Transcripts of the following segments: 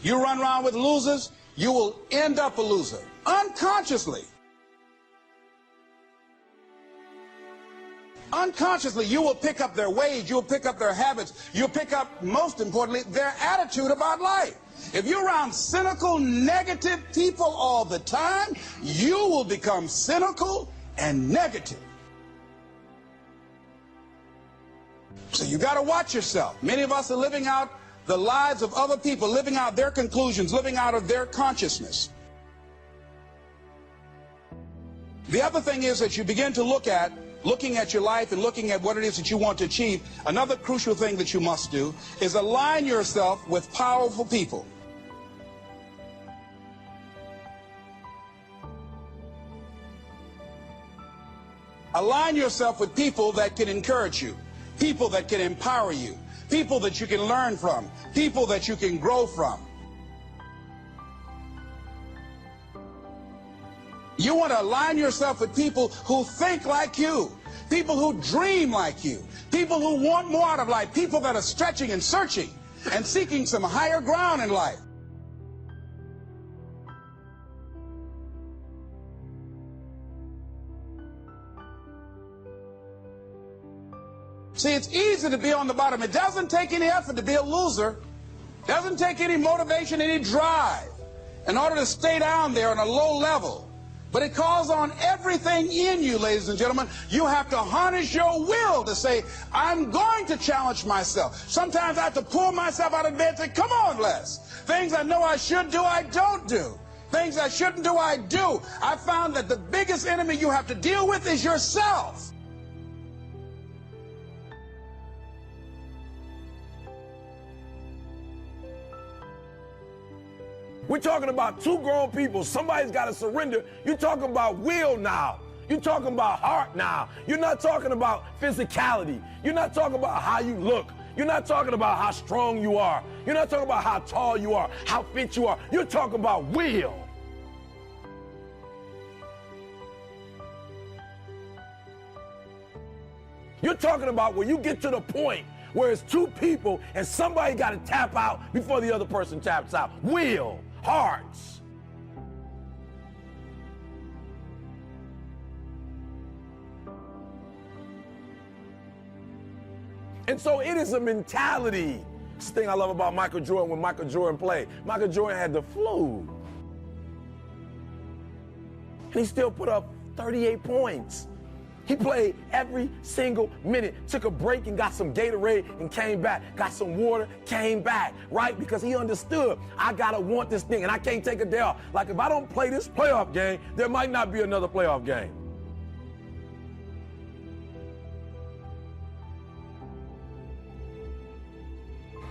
You run around with losers, you will end up a loser. Unconsciously. Unconsciously, you will pick up their ways, you'll pick up their habits, you'll pick up, most importantly, their attitude about life. If you're around cynical, negative people all the time, you will become cynical and negative. So you got to watch yourself. Many of us are living out the lives of other people, living out their conclusions, living out of their consciousness. The other thing is that you begin to looking at your life and looking at what it is that you want to achieve. Another crucial thing that you must do is align yourself with powerful people. Align yourself with people that can encourage you, people that can empower you, people that you can learn from, people that you can grow from. You want to align yourself with people who think like you, people who dream like you, people who want more out of life, people that are stretching and searching and seeking some higher ground in life. See, it's easy to be on the bottom. It doesn't take any effort to be a loser. It doesn't take any motivation, any drive in order to stay down there on a low level. But it calls on everything in you, ladies and gentlemen. You have to harness your will to say, I'm going to challenge myself. Sometimes I have to pull myself out of bed and say, come on, Les. Things I know I should do, I don't do. Things I shouldn't do, I do. I found that the biggest enemy you have to deal with is yourself. We're talking about two grown people. Somebody's got to surrender. You're talking about will now. You're talking about heart now. You're not talking about physicality. You're not talking about how you look. You're not talking about how strong you are. You're not talking about how tall you are, how fit you are. You're talking about will. You're talking about when you get to the point where it's two people and somebody got to tap out before the other person taps out. Will. Hearts. And so it is a mentality. This thing I love about Michael Jordan, when Michael Jordan played. Michael Jordan had the flu. And he still put up 38 points. He played every single minute, took a break and got some Gatorade and came back, got some water, came back, right? Because he understood, I gotta want this thing and I can't take a day off. Like if I don't play this playoff game, there might not be another playoff game.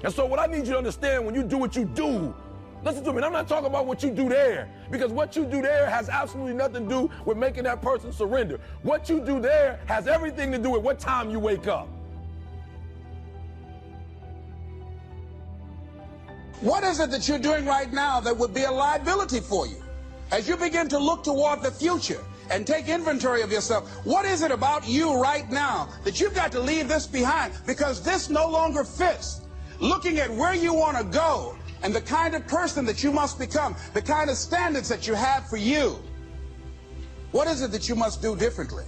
And so what I need you to understand when you do what you do, listen to me, I'm not talking about what you do there, because what you do there has absolutely nothing to do with making that person surrender. What you do there has everything to do with what time you wake up. What is it that you're doing right now that would be a liability for you? As you begin to look toward the future and take inventory of yourself, what is it about you right now that you've got to leave this behind because this no longer fits? Looking at where you want to go and the kind of person that you must become, the kind of standards that you have for you. What is it that you must do differently?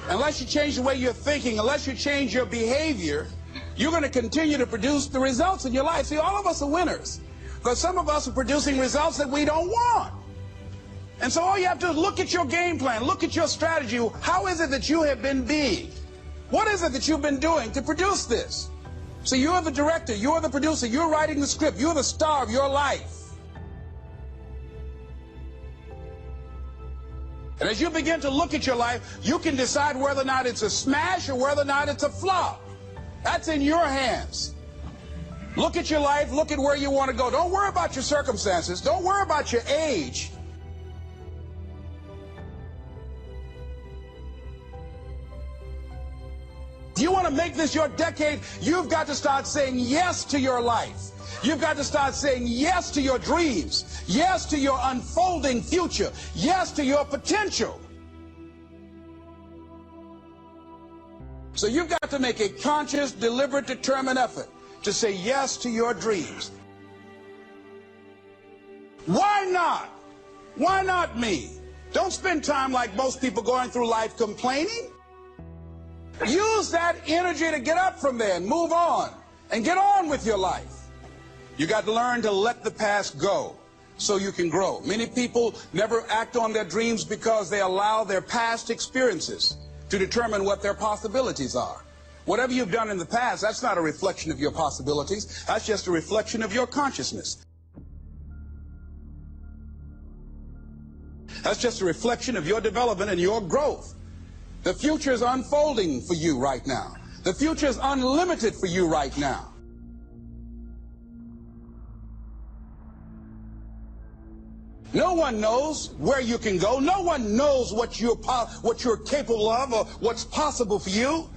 Unless you change the way you're thinking, unless you change your behavior, you're going to continue to produce the results in your life. See, all of us are winners, because some of us are producing results that we don't want. And so all you have to do is look at your game plan, look at your strategy. How is it that you have been being? What is it that you've been doing to produce this? So you're the director, you're the producer, you're writing the script, you're the star of your life. And as you begin to look at your life, you can decide whether or not it's a smash or whether or not it's a flop. That's in your hands. Look at your life, look at where you want to go. Don't worry about your circumstances. Don't worry about your age. Do you want to make this your decade? You've got to start saying yes to your life. You've got to start saying yes to your dreams, yes to your unfolding future, yes to your potential. So you've got to make a conscious, deliberate, determined effort to say yes to your dreams. Why not? Why not me? Don't spend time like most people going through life complaining. Use that energy to get up from there and move on and get on with your life. You got to learn to let the past go so you can grow. Many people never act on their dreams because they allow their past experiences to determine what their possibilities are. Whatever you've done in the past, that's not a reflection of your possibilities. That's just a reflection of your consciousness. That's just a reflection of your development and your growth. The future is unfolding for you right now. The future is unlimited for you right now. No one knows where you can go. No one knows what you're capable of or what's possible for you.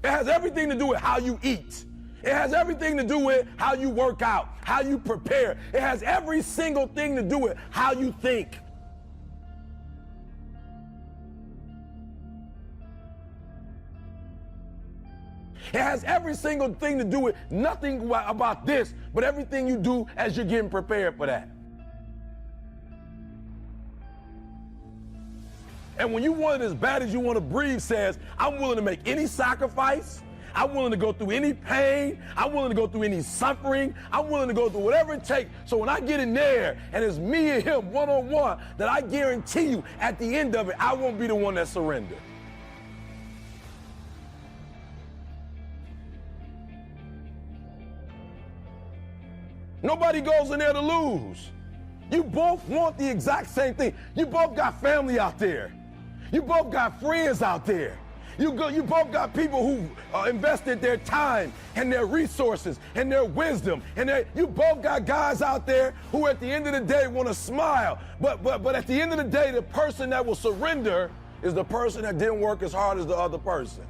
It has everything to do with how you eat. It has everything to do with how you work out, how you prepare. It has every single thing to do with how you think. It has every single thing to do with nothing about this, but everything you do as you're getting prepared for that. And when you want it as bad as you want to breathe says, I'm willing to make any sacrifice. I'm willing to go through any pain. I'm willing to go through any suffering. I'm willing to go through whatever it takes. So when I get in there and it's me and him one-on-one, that I guarantee you at the end of it, I won't be the one that surrendered. Nobody goes in there to lose. You both want the exact same thing. You both got family out there. You both got friends out there. You both got people who invested their time and their resources and their wisdom. And you both got guys out there who at the end of the day want to smile. But at the end of the day, the person that will surrender is the person that didn't work as hard as the other person.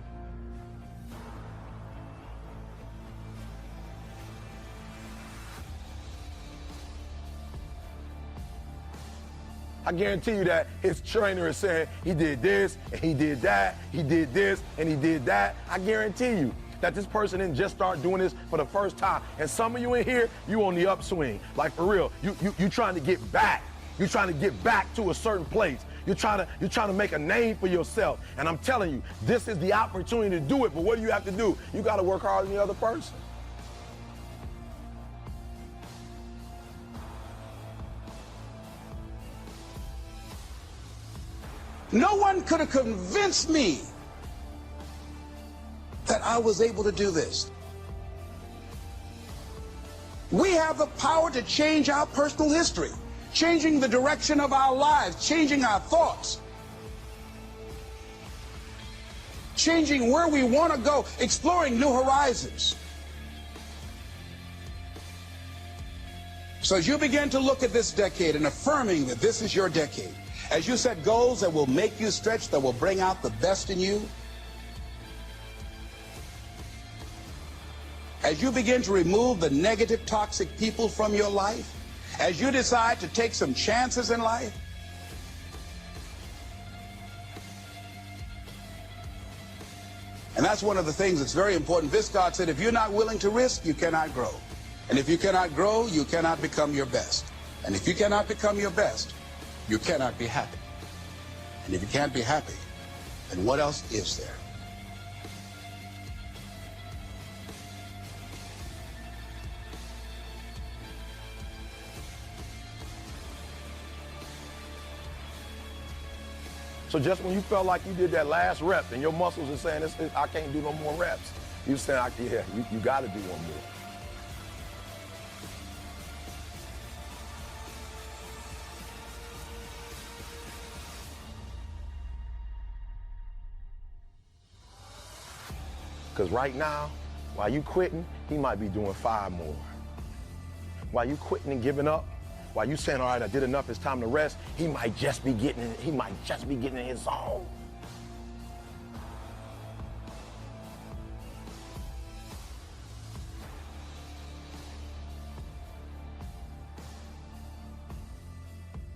I guarantee you that his trainer is saying he did this and he did that, he did this and he did that. I guarantee you that this person didn't just start doing this for the first time. And some of you in here, you on the upswing. Like for real, you trying to get back. You're trying to get back to a certain place. You're trying to make a name for yourself. And I'm telling you, this is the opportunity to do it. But what do you have to do? You got to work harder than the other person. No one could have convinced me that I was able to do this. We have the power to change our personal history, changing the direction of our lives, changing our thoughts, changing where we want to go, exploring new horizons. So as you begin to look at this decade and affirming that this is your decade, as you set goals that will make you stretch, that will bring out the best in you, as you begin to remove the negative, toxic people from your life, as you decide to take some chances in life, and that's one of the things that's very important. Vistgard said, if you're not willing to risk, you cannot grow. And if you cannot grow, you cannot become your best. And if you cannot become your best, you cannot be happy. And if you can't be happy, then what else is there? So just when you felt like you did that last rep and your muscles are saying, I can't do no more reps, you saying, yeah, you got to do one more. Because right now, while you quitting, he might be doing 5 more. While you quitting and giving up, while you saying, all right, I did enough, it's time to rest, he might just be getting in his zone.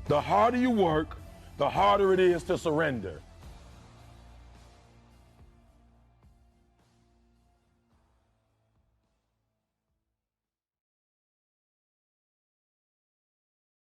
The harder you work, the harder it is to surrender.